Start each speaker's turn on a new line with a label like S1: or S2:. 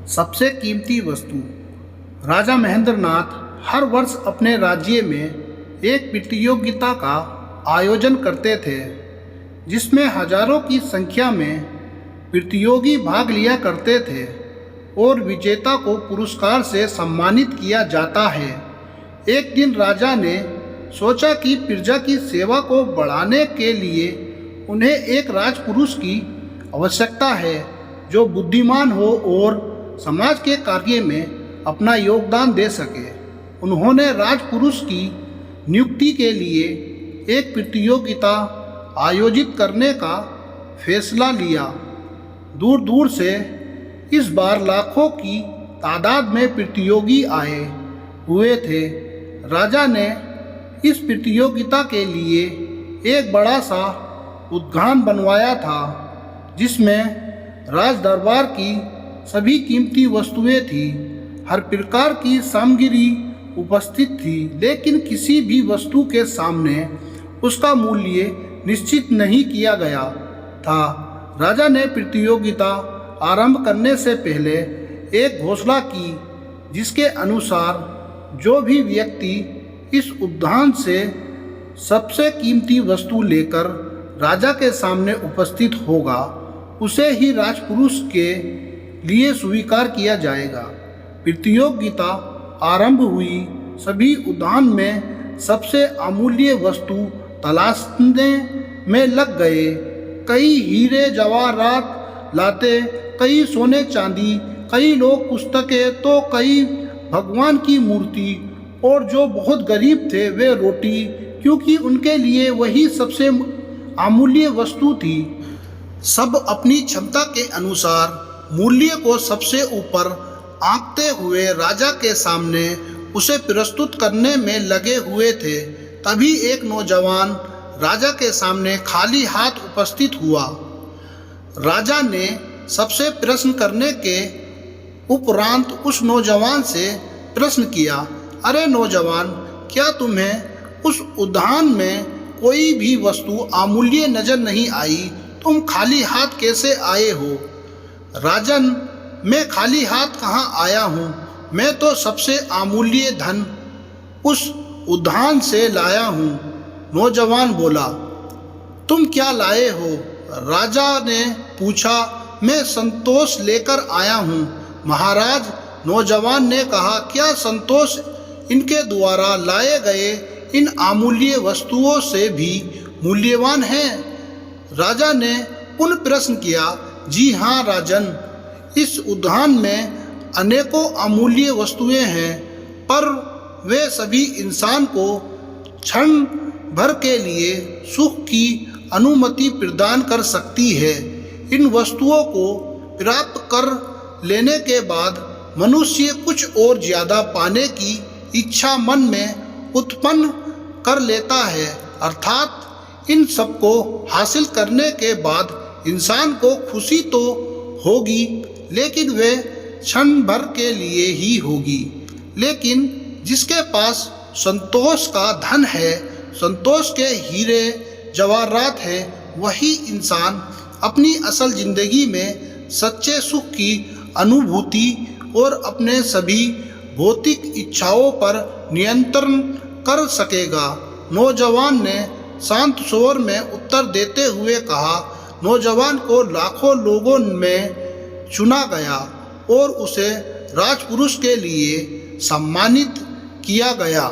S1: सबसे कीमती वस्तु। राजा महेंद्रनाथ हर वर्ष अपने राज्य में एक प्रतियोगिता का आयोजन करते थे, जिसमें हजारों की संख्या में प्रतियोगी भाग लिया करते थे और विजेता को पुरस्कार से सम्मानित किया जाता है। एक दिन राजा ने सोचा कि प्रजा की सेवा को बढ़ाने के लिए उन्हें एक राजपुरुष की आवश्यकता है जो बुद्धिमान हो और समाज के कार्य में अपना योगदान दे सके। उन्होंने राजपुरुष की नियुक्ति के लिए एक प्रतियोगिता आयोजित करने का फैसला लिया। दूर दूर से इस बार लाखों की तादाद में प्रतियोगी आए हुए थे। राजा ने इस प्रतियोगिता के लिए एक बड़ा सा उद्यान बनवाया था, जिसमें राज दरबार की सभी कीमती वस्तुएं थी। हर प्रकार की सामग्री उपस्थित थी, लेकिन किसी भी वस्तु के सामने उसका मूल्य निश्चित नहीं किया गया था। राजा ने प्रतियोगिता आरंभ करने से पहले एक घोषणा की, जिसके अनुसार जो भी व्यक्ति इस उद्यान से सबसे कीमती वस्तु लेकर राजा के सामने उपस्थित होगा, उसे ही राजपुरुष के लिए स्वीकार किया जाएगा। प्रतियोगिता आरंभ हुई। सभी उद्यान में सबसे अमूल्य वस्तु तलाशने में लग गए। कई हीरे जवाहरात लाते, कई सोने चांदी, कई लोग पुस्तकें, तो कई भगवान की मूर्ति, और जो बहुत गरीब थे वे रोटी, क्योंकि उनके लिए वही सबसे अमूल्य वस्तु थी। सब अपनी क्षमता के अनुसार मूल्य को सबसे ऊपर आंकते हुए राजा के सामने उसे प्रस्तुत करने में लगे हुए थे। तभी एक नौजवान राजा के सामने खाली हाथ उपस्थित हुआ। राजा ने सबसे प्रश्न करने के उपरांत उस नौजवान से प्रश्न किया, अरे नौजवान, क्या तुम्हें उस उद्यान में कोई भी वस्तु अमूल्य नजर नहीं आई? तुम खाली हाथ कैसे आए हो? राजन, मैं खाली हाथ कहाँ आया हूँ, मैं तो सबसे अमूल्य धन उस उद्यान से लाया हूँ। नौजवान बोला, तुम क्या लाए हो? राजा ने पूछा, मैं संतोष लेकर आया हूँ महाराज। नौजवान ने कहा, क्या संतोष इनके द्वारा लाए गए इन अमूल्य वस्तुओं से भी मूल्यवान है? राजा ने पुनः प्रश्न किया, जी हाँ राजन, इस उद्यान में अनेकों अमूल्य वस्तुएं हैं, पर वे सभी इंसान को क्षण भर के लिए सुख की अनुमति प्रदान कर सकती है। इन वस्तुओं को प्राप्त कर लेने के बाद मनुष्य कुछ और ज्यादा पाने की इच्छा मन में उत्पन्न कर लेता है, अर्थात इन सबको हासिल करने के बाद इंसान को खुशी तो होगी, लेकिन वे क्षण भर के लिए ही होगी। लेकिन जिसके पास संतोष का धन है, संतोष के हीरे जवाहरात है, वही इंसान अपनी असल जिंदगी में सच्चे सुख की अनुभूति और अपने सभी भौतिक इच्छाओं पर नियंत्रण कर सकेगा। नौजवान ने शांत स्वर में उत्तर देते हुए कहा। नौजवान को लाखों लोगों में चुना गया और उसे राजपुरुष के लिए सम्मानित किया गया।